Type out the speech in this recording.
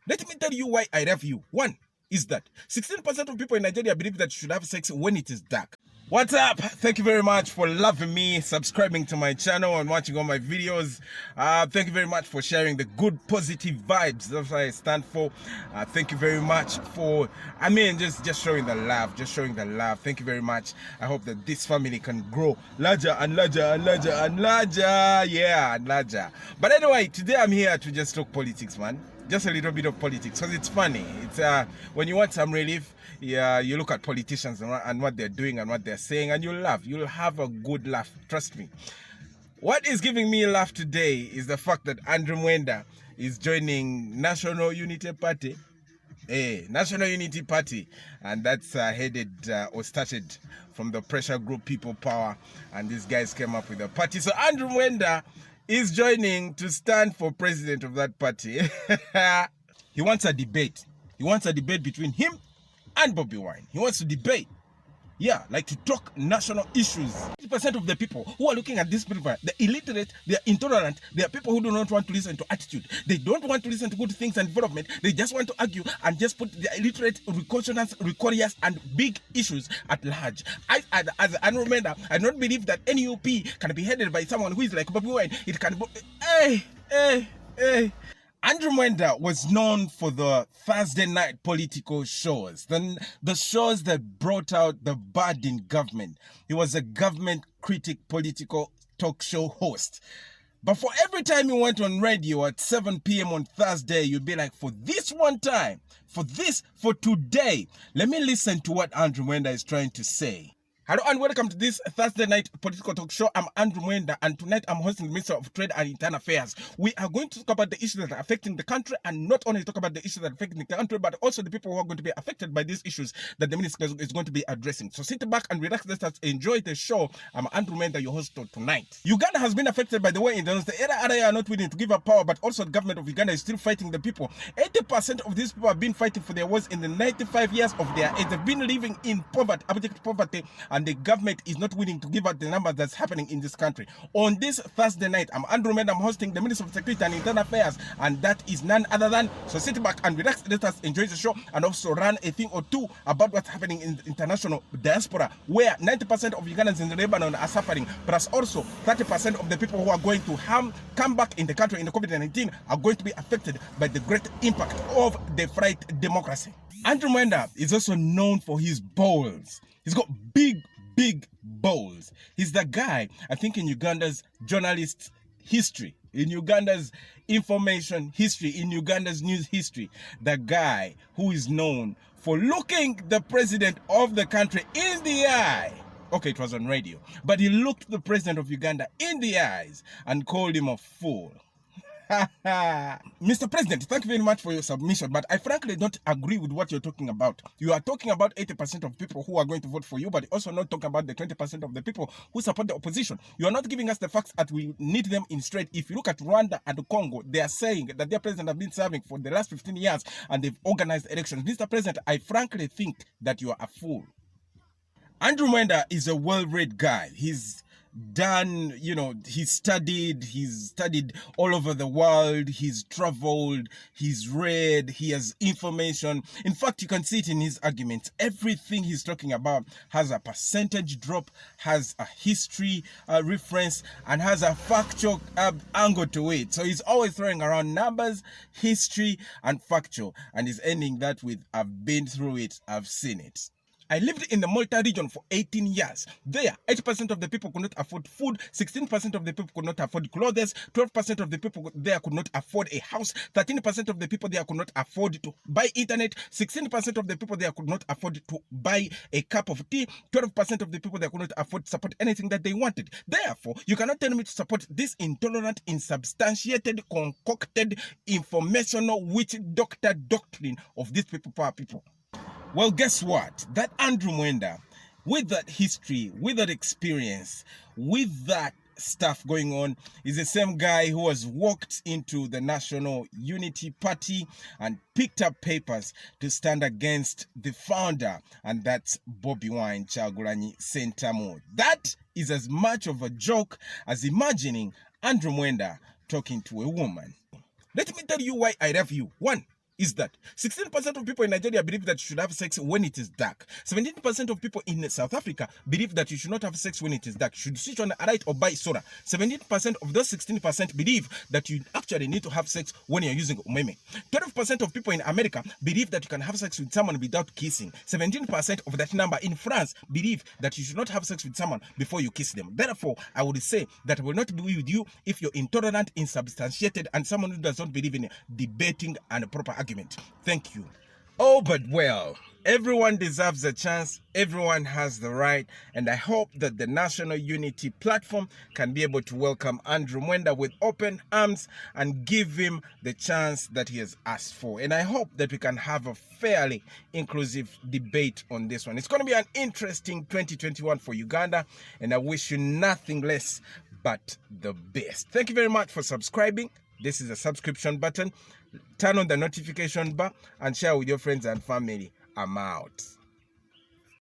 Let me tell you why I love you. One is that 16% of people in Nigeria believe that you should have sex when it is dark. What's up? Thank you very much for loving me, subscribing to my channel and watching all my videos. Thank you very much for sharing the good positive vibes. That's what I stand for. Thank you very much for, just showing the love, Thank you very much. I hope that this family can grow larger and larger and larger and larger. Yeah, and larger. But anyway, today I'm here to just talk politics, man. Just a little bit of politics, because it's funny. It's when you want some relief, yeah, you look at politicians and what they're doing and what they're saying, and you'll laugh. You'll have a good laugh. Trust me. What is giving me a laugh today is the fact that Mwenda is joining National Unity Party. National Unity Party, and that's headed or started from the pressure group People Power, and these guys came up with a party. So Mwenda is joining to stand for president of that party. He wants a debate. He wants a debate between him and Bobi Wine. He wants to debate. Yeah, like to talk national issues. 80% of the people who are looking at this people, they're illiterate, they're intolerant, they are people who do not want to listen to attitude. They don't want to listen to good things and development. They just want to argue and just put the illiterate, recorious, and big issues at large. As Mwenda, I don't believe that NUP can be headed by someone who is like Bobi Wine. It can be, Mwenda was known for the Thursday night political shows, the shows that brought out the bad in government. He was a government critic political talk show host. But for every time he went on radio at 7 p.m. on Thursday, you'd be like, for this one time, for today, let me listen to what Mwenda is trying to say. Hello and welcome to this Thursday night political talk show. I'm Mwenda, and tonight I'm hosting the Minister of Trade and Internal Affairs. We are going to talk about the issues that are affecting the country, and not only talk about the issues that are affecting the country, but also the people who are going to be affected by these issues that the Minister is going to be addressing. So sit back and relax. Let us enjoy the show. I'm Mwenda, your host for tonight. Uganda has been affected by the war in the area are not willing to give up power, but also the government of Uganda is still fighting the people. 80% of these people have been fighting for their wars in the 95 years of their age. They've been living in poverty, abject poverty, and the government is not willing to give out the numbers that's happening in this country. On this Thursday night, I'm Mwenda, I'm hosting the Minister of Security and Internal Affairs, and that is none other than, so sit back and relax, let us enjoy the show, and also run a thing or two about what's happening in the international diaspora, where 90% of Ugandans in Lebanon are suffering, plus also 30% of the people who are going to come back in the country in the COVID-19 are going to be affected by the great impact of the fried democracy. Mwenda is also known for his balls. He's got big balls. He's the guy, I think, in Uganda's journalist history, in Uganda's information history, in Uganda's news history, the guy who is known for looking the president of the country in the eye. Okay, it was on radio, but he looked the president of Uganda in the eyes and called him a fool. Mr. President, thank you very much for your submission, but I frankly don't agree with what you're talking about. You are talking about 80% of people who are going to vote for you, but also not talking about the 20% of the people who support the opposition. You are not giving us the facts that we need them in straight. If you look at Rwanda and Congo, they are saying that their president has been serving for the last 15 years and they've organized elections. Mr. President, I frankly think that you are a fool. Mwenda is a well-read guy. He's done, he's studied all over the world, he's traveled, he's read, he has information. In fact, you can see it in his arguments. Everything he's talking about has a percentage drop, has a history reference, and has a factual angle to it. So he's always throwing around numbers, history, and factual, and he's ending that with, I've been through it, I've seen it. I lived in the Malta region for 18 years. There, 8% of the people could not afford food, 16% of the people could not afford clothes, 12% of the people there could not afford a house, 13% of the people there could not afford to buy internet, 16% of the people there could not afford to buy a cup of tea, 12% of the people there could not afford to support anything that they wanted. Therefore, you cannot tell me to support this intolerant, insubstantiated, concocted, informational, witch doctor doctrine of these people, power people. Well, guess what? That Mwenda, with that history, with that experience, with that stuff going on, is the same guy who has walked into the National Unity Party and picked up papers to stand against the founder, and that's Bobi Wine Kyagulanyi Ssentamu. That is as much of a joke as imagining Mwenda talking to a woman. Let me tell you why I love you. One is that 16% of people in Nigeria believe that you should have sex when it is dark. 17% of people in South Africa believe that you should not have sex when it is dark. You should switch on the light or buy soda. 17% of those 16% believe that you actually need to have sex when you're using umeme. 12% of people in America believe that you can have sex with someone without kissing. 17% of that number in France believe that you should not have sex with someone before you kiss them. Therefore, I would say that I will not be with you if you're intolerant, insubstantiated, and someone who does not believe in debating and a proper argument. Thank you. Oh, but well, everyone deserves a chance. Everyone has the right. And I hope that the National Unity Platform can be able to welcome Andrew Mwenda with open arms and give him the chance that he has asked for. And I hope that we can have a fairly inclusive debate on this one. It's going to be an interesting 2021 for Uganda. And I wish you nothing less but the best. Thank you very much for subscribing. This is a subscription button. Turn on the notification bar and share with your friends and family. I'm out.